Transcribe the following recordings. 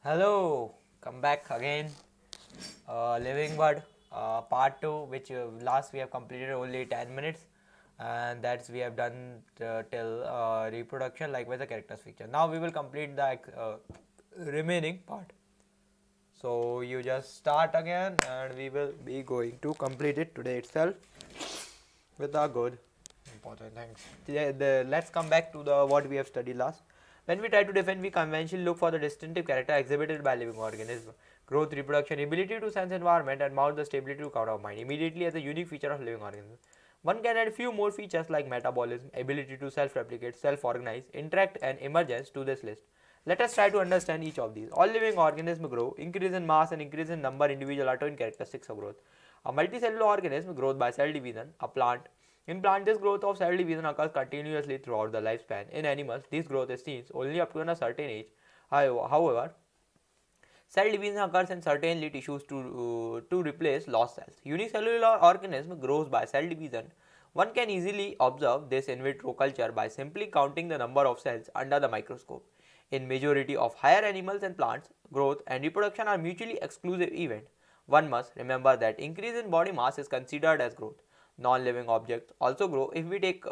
Hello, come back again. Living Word, part 2, which last we have completed only 10 minutes, and that's we have done till reproduction, likewise the characters feature. Now we will complete the remaining part. So you just start again, and we will be going to complete it today itself with a good important things. Let's come back to the what we have studied last. When we try to define, we conventionally look for the distinctive character exhibited by living organism. Growth, reproduction, ability to sense environment, and mount the stability to counter mind immediately as a unique feature of living organism. One can add few more features like metabolism, ability to self-replicate, self-organize, interact, and emergence to this list. Let us try to understand each of these. All living organisms grow, increase in mass and increase in number individual are twin characteristics of growth. A multicellular organism grows by cell division. A plant. In plant, this growth of cell division occurs continuously throughout the lifespan. In animals, this growth is seen only up to a certain age. However, cell division occurs in certain tissues to replace lost cells. Unicellular organism grows by cell division. One can easily observe this in vitro culture by simply counting the number of cells under the microscope. In majority of higher animals and plants, growth and reproduction are mutually exclusive events. One must remember that increase in body mass is considered as growth. Non-living objects also grow if we take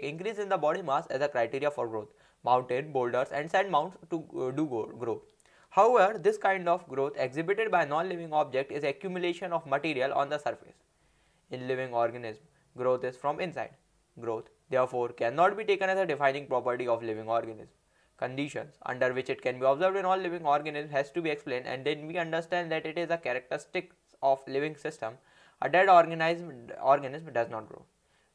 increase in the body mass as a criteria for growth. Mountain, boulders, and sand mounds grow. However, this kind of growth exhibited by non-living object is accumulation of material on the surface. In living organism, growth is from inside. Growth, therefore, cannot be taken as a defining property of living organism. Conditions under which it can be observed in all living organisms has to be explained, and then we understand that it is a characteristic of living system. A dead organism does not grow.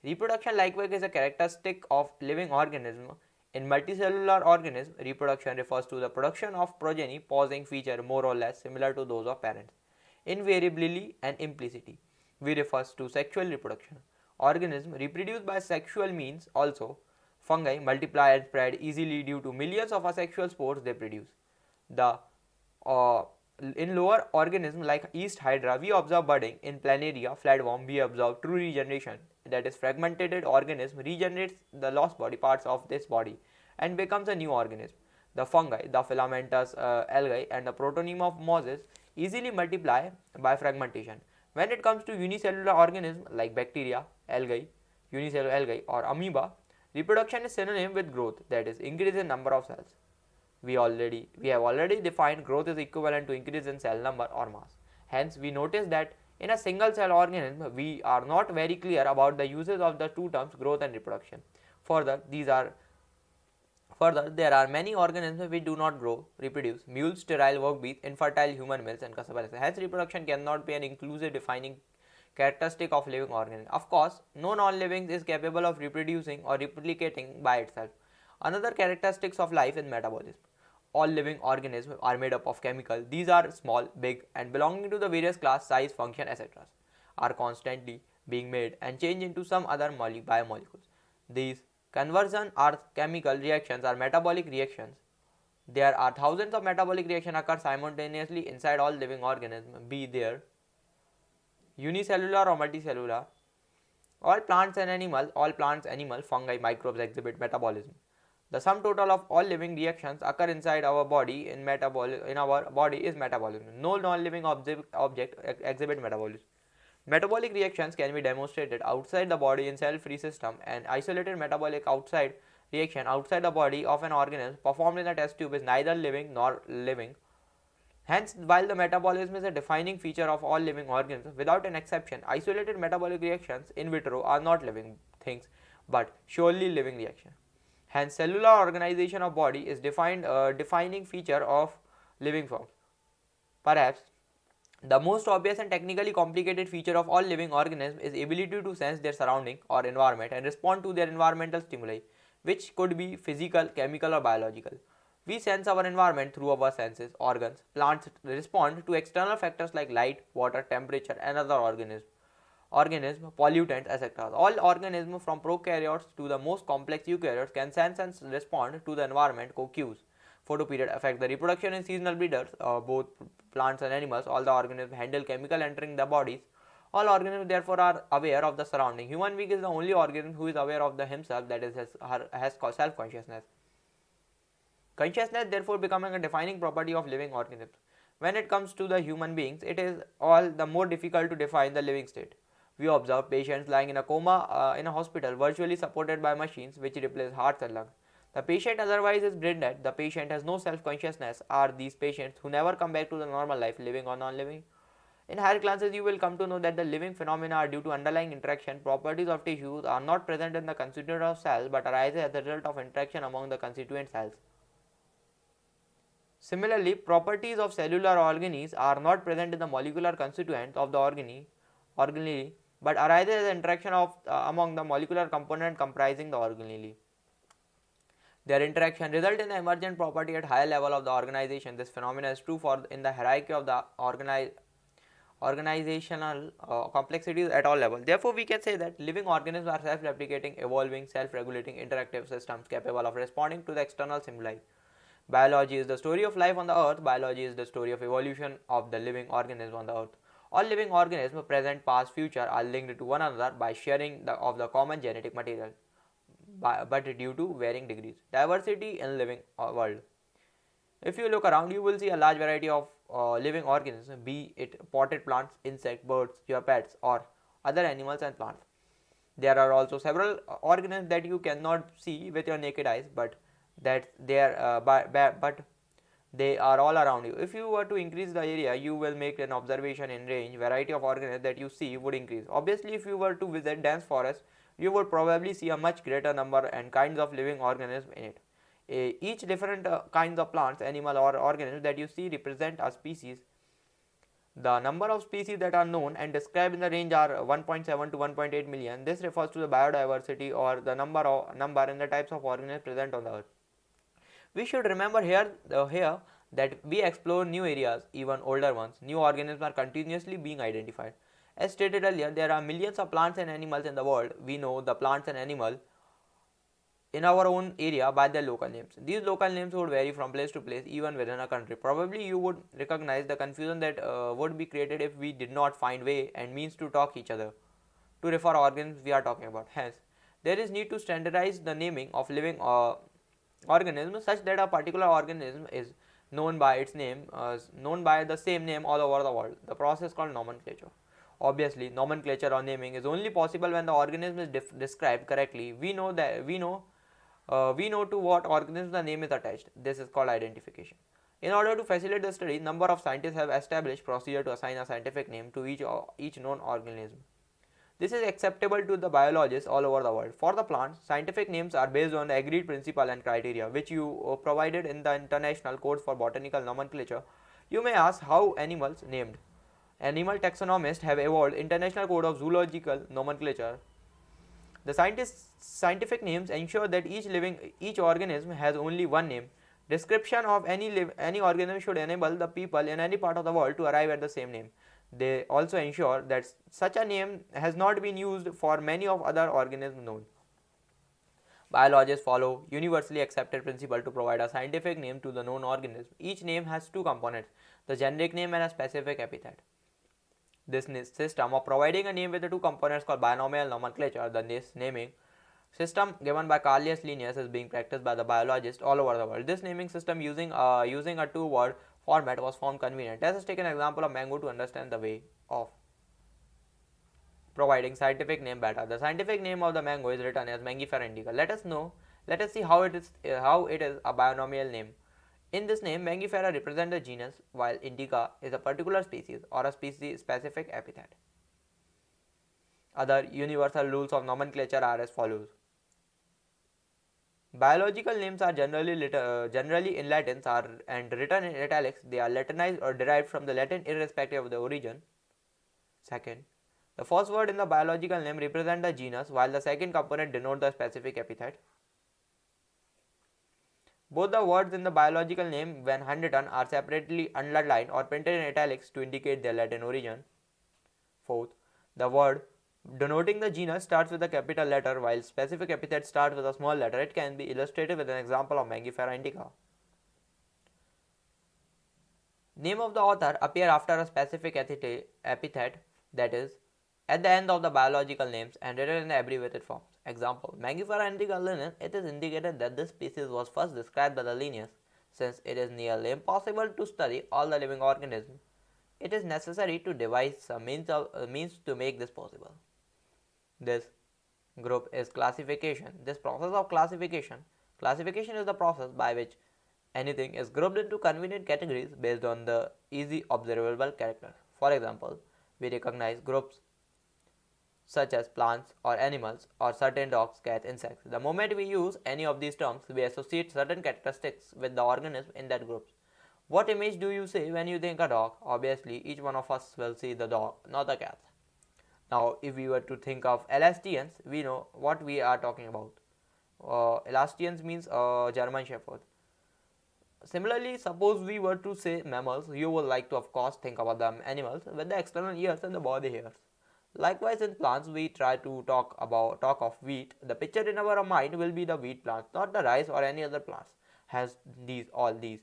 Reproduction likewise is a characteristic of living organism. In multicellular organism, reproduction refers to the production of progeny possessing features more or less similar to those of parents. Invariably and implicitly, we refers to sexual reproduction. Organisms reproduce by sexual means also. Fungi multiply and spread easily due to millions of asexual spores they produce. The in lower organisms like yeast hydra, we observe budding. In planaria, flatworm, we observe true regeneration. That is, fragmented organism regenerates the lost body parts of this body and becomes a new organism. The fungi, the filamentous algae, and the protonema of mosses easily multiply by fragmentation. When it comes to unicellular organisms like bacteria, algae, unicellular algae, or amoeba, reproduction is synonym with growth, that is, increase in number of cells. We have already defined growth is equivalent to increase in cell number or mass. Hence, we notice that in a single cell organism, we are not very clear about the uses of the two terms growth and reproduction. Further, there are many organisms which do not grow, reproduce: mules, sterile work bees, infertile human males, and cassava. Hence, reproduction cannot be an inclusive defining characteristic of living organism. Of course, no non-living is capable of reproducing or replicating by itself. Another characteristics of life is metabolism. All living organisms are made up of chemicals. These are small, big, and belonging to the various class, size, function, etc. are constantly being made and changed into some other biomolecules. These conversion or chemical reactions are metabolic reactions. There are thousands of metabolic reactions occur simultaneously inside all living organisms, be they unicellular or multicellular. All plants, animals, fungi, microbes exhibit metabolism. The sum total of all living reactions occur inside our body in our body is metabolism. No non-living object exhibit metabolism. Metabolic reactions can be demonstrated outside the body in cell-free system, and isolated metabolic reaction outside the body of an organism performed in a test tube is neither living nor living. Hence, while the metabolism is a defining feature of all living organisms, without an exception, isolated metabolic reactions in vitro are not living things, but surely living reactions. Hence, cellular organization of body is defining feature of living forms. Perhaps the most obvious and technically complicated feature of all living organisms is ability to sense their surrounding or environment and respond to their environmental stimuli, which could be physical, chemical, or biological. We sense our environment through our senses, organs. Plants respond to external factors like light, water, temperature, and other organisms, pollutants, etc. All organisms from prokaryotes to the most complex eukaryotes can sense and respond to the environment cues. Photoperiod affect the reproduction in seasonal breeders, both plants and animals. All the organisms handle chemical entering the bodies. All organisms therefore are aware of the surrounding. Human being is the only organism who is aware of the himself, that is has self-consciousness. Consciousness therefore becoming a defining property of living organisms. When it comes to the human beings, it is all the more difficult to define the living state. We observe patients lying in a coma in a hospital, virtually supported by machines which replace hearts and lungs. The patient otherwise is brain dead. The patient has no self-consciousness. Are these patients who never come back to the normal life, living or non-living? In higher classes, you will come to know that the living phenomena are due to underlying interaction. Properties of tissues are not present in the constituent of cells but arise as a result of interaction among the constituent cells. Similarly, properties of cellular organelles are not present in the molecular constituents of the organelle but arises as an interaction among the molecular component comprising the organelle. Their interaction result in the emergent property at higher level of the organization. This phenomenon is true for in the hierarchy of the organizational complexities at all levels. Therefore, we can say that living organisms are self-replicating, evolving, self-regulating, interactive systems capable of responding to the external stimuli. Biology is the story of life on the earth. Biology is the story of evolution of the living organisms on the earth. All living organisms, present, past, future, are linked to one another by sharing of the common genetic material, but due to varying degrees. Diversity in living world. If you look around, you will see a large variety of living organisms, be it potted plants, insects, birds, your pets, or other animals and plants. There are also several organisms that you cannot see with your naked eyes, but they are all around you. If you were to increase the area, you will make an observation in range. Variety of organisms that you see would increase. Obviously, if you were to visit dense forest, you would probably see a much greater number and kinds of living organisms in it. Each different kinds of plants, animal or organisms that you see represent a species. The number of species that are known and described in the range are 1.7 to 1.8 million. This refers to the biodiversity or the number and the types of organisms present on the earth. We should remember here that we explore new areas, even older ones. New organisms are continuously being identified. As stated earlier, there are millions of plants and animals in the world. We know the plants and animals in our own area by their local names. These local names would vary from place to place, even within a country. Probably you would recognize the confusion that would be created if we did not find way and means to talk each other to refer organisms we are talking about. Hence, there is need to standardize the naming of living organisms such that a particular organism is known by its name, known by the same name all over the world. The process called nomenclature. Obviously, nomenclature or naming is only possible when the organism is described correctly. We know to what organism the name is attached. This is called identification. In order to facilitate the study, number of scientists have established procedure to assign a scientific name to each known organism. This is acceptable to the biologists all over the world. For the plants, scientific names are based on the agreed principle and criteria which you provided in the International Codes for Botanical Nomenclature. You may ask how animals named. Animal taxonomists have evolved International Code of Zoological Nomenclature. The scientific names ensure that each organism has only one name. Description of any organism should enable the people in any part of the world to arrive at the same name. They also ensure that such a name has not been used for many of other organisms known. Biologists follow universally accepted principle to provide a scientific name to the known organism. Each name has two components, the generic name and a specific epithet. This system of providing a name with the two components called binomial nomenclature, this naming system given by Carlius Linnaeus, is being practiced by the biologists all over the world. This naming system using a two-word format was found convenient. Let us take an example of mango to understand the way of providing scientific name better. The scientific name of the mango is written as Mangifera indica. Let us see how it is a binomial name. In this name, Mangifera represents the genus, while indica is a particular species or a species specific epithet. Other universal rules of nomenclature are as follows. Biological names are generally in Latin and written in italics. They are Latinized or derived from the Latin irrespective of the origin. Second, the first word in the biological name represents the genus, while the second component denotes the specific epithet. Both the words in the biological name, when handwritten, are separately underlined or printed in italics to indicate their Latin origin. Fourth, the word denoting the genus starts with a capital letter, while specific epithet starts with a small letter. It can be illustrated with an example of Mangifera indica. Name of the author appear after a specific epithet, that is, at the end of the biological names and written in abbreviated forms. Example, Mangifera indica Linnaeus. It is indicated that this species was first described by the Linnaeus Since it is nearly impossible to study all the living organisms, it is necessary to devise some means to make this possible. This group is classification. This process of classification is the process by which anything is grouped into convenient categories based on the easy observable characters. For example, we recognize groups such as plants or animals or certain dogs, cats, insects. The moment we use any of these terms, we associate certain characteristics with the organism in that group. What image do you see when you think a dog? Obviously, each one of us will see the dog, not the cat. Now, if we were to think of Elastians, we know what we are talking about. Elastians means German Shepherd. Similarly, suppose we were to say mammals, you would like to of course think about the animals with the external ears and the body hairs. Likewise, in plants, we try to talk of wheat. The picture in our mind will be the wheat plant, not the rice or any other plants. Has all these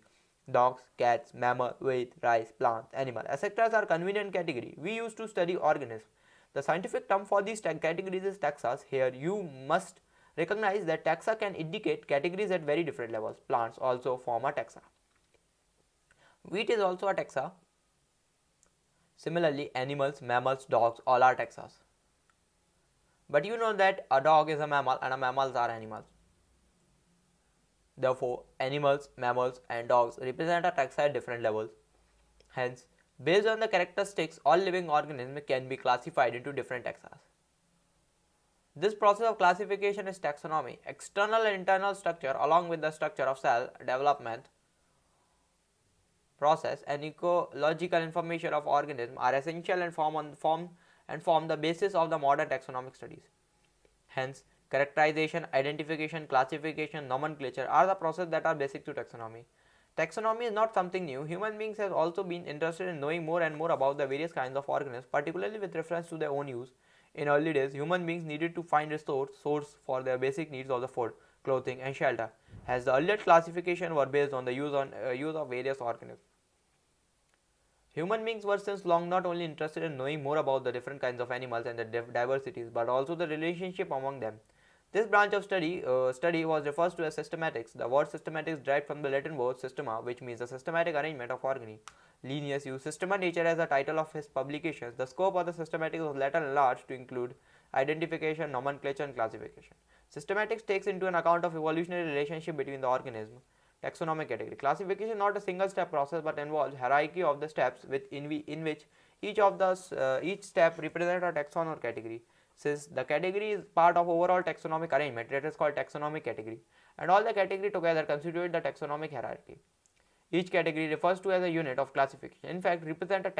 dogs, cats, mammal, wheat, rice, plant, animal, etc. are convenient category we use to study organisms. The scientific term for these categories is taxa. Here, you must recognize that taxa can indicate categories at very different levels. Plants also form a taxa. Wheat is also a taxa. Similarly, animals, mammals, dogs, all are taxas. But you know that a dog is a mammal and mammals are animals. Therefore, animals, mammals and dogs represent a taxa at different levels. Hence, based on the characteristics, all living organisms can be classified into different taxas. This process of classification is taxonomy. External and internal structure along with the structure of cell development process and ecological information of organisms are essential and form the basis of the modern taxonomic studies. Hence, characterization, identification, classification, nomenclature are the processes that are basic to taxonomy. Taxonomy is not something new. Human beings have also been interested in knowing more and more about the various kinds of organisms, particularly with reference to their own use. In early days, human beings needed to find a source for their basic needs of the food, clothing and shelter, as the earlier classification were based on the use of various organisms. Human beings were since long not only interested in knowing more about the different kinds of animals and the diversities, but also the relationship among them. This branch of study was referred to as systematics. The word systematics derived from the Latin word systema, which means the systematic arrangement of organisms. Linnaeus used Systema Naturae as the title of his publications. The scope of the systematics was later enlarged to include identification, nomenclature and classification. Systematics takes into an account of evolutionary relationship between the organism. Taxonomic category. Classification is not a single step process but involves hierarchy of the steps in which each step represents a taxon or category. Since the category is part of overall taxonomic arrangement, it is called taxonomic category, and all the category together constitute the taxonomic hierarchy. Each category refers to as a unit of classification. In fact, represent a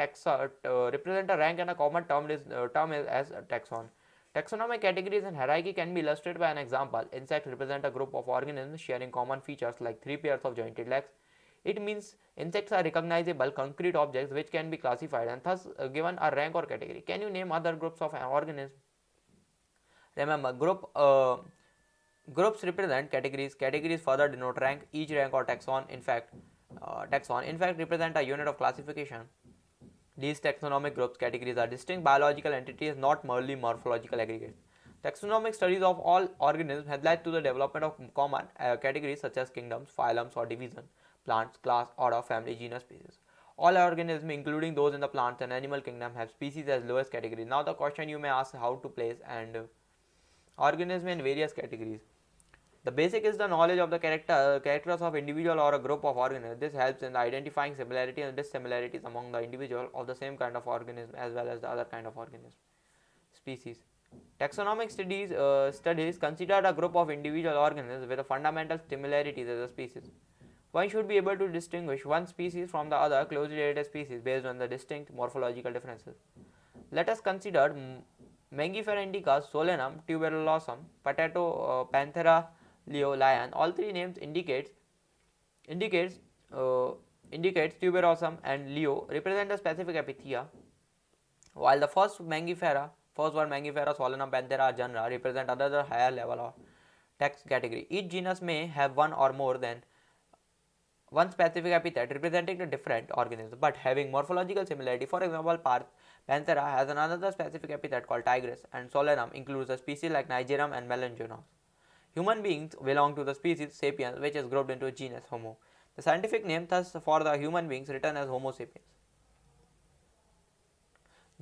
rank and a common term is as a taxon. Taxonomic categories and hierarchy can be illustrated by an example. Insects represent a group of organisms sharing common features like 3 pairs of jointed legs. It means insects are recognizable concrete objects which can be classified and thus given a rank or category. Can you name other groups of organisms? Remember, groups represent categories. Categories further denote rank. Each rank or taxon in fact represent a unit of classification. These taxonomic groups categories are distinct biological entities, not merely morphological aggregates. Taxonomic studies of all organisms have led to the development of common categories such as kingdoms, phylums or division, plants, class, order, family, genus, species. All organisms, including those in the plants and animal kingdom, have species as lowest category. Now the question you may ask, how to place and organism in various categories. The basic is the knowledge of the characters of individual or a group of organisms. This helps in identifying similarity and dissimilarities among the individual of the same kind of organism as well as the other kind of organism. Species. Taxonomic studies consider a group of individual organisms with a fundamental similarities as a species. One should be able to distinguish one species from the other closely related species based on the distinct morphological differences. Let us consider Mangifera indica, Solanum, Tuberosum, Potato, Panthera, Leo, lion. All three names indicates tuberosum and Leo represent a specific epithea, while the first word Mangifera, Solanum, Panthera genera represent another higher level of text category. Each genus may have one or more than one specific epithet representing a different organism but having morphological similarity. For example, Panthera has another specific epithet called tigris, and Solanum includes a species like Nigerum and Melangenos. Human beings belong to the species Sapiens, which is grouped into genus Homo. The scientific name thus for the human beings written as Homo sapiens.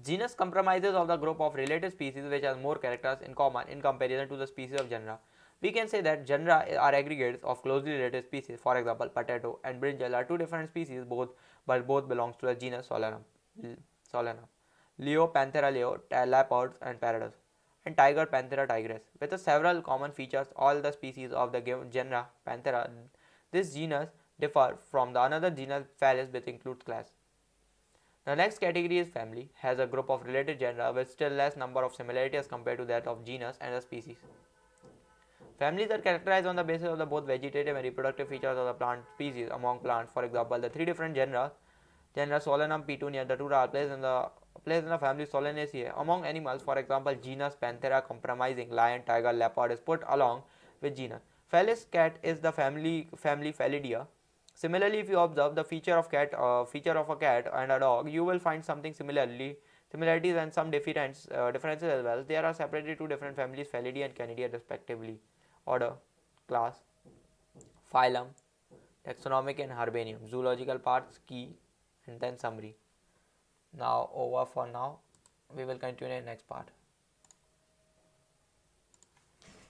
Genus comprises of the group of related species which has more characters in common in comparison to the species of genera. We can say that genera are aggregates of closely related species. For example, potato and brinjal are two different species, but both belongs to the genus Solanum. Leo, Panthera leo, leopards and parrots, and tiger, Panthera tigris. With the several common features, all the species of the given genera Panthera, this genus differ from the another genus Felis, which includes class. The next category is family, has a group of related genera with still less number of similarities compared to that of genus and the species. Families are characterized on the basis of the both vegetative and reproductive features of the plant species among plants. For example, the three different genera Solanum, Petunia, Datura are placed in the family Solanaceae. Among animals, for example, genus Panthera comprising lion, tiger, leopard is put along with genus. Felis cat is the family Felidae. Similarly, if you observe the feature of a cat and a dog, you will find similarities and some differences as well. There are separated two different families, Felidae and Canidae respectively. Order, class, phylum, taxonomic and herbarium, zoological parts, key, and then summary. Now over for now. We will continue in next part.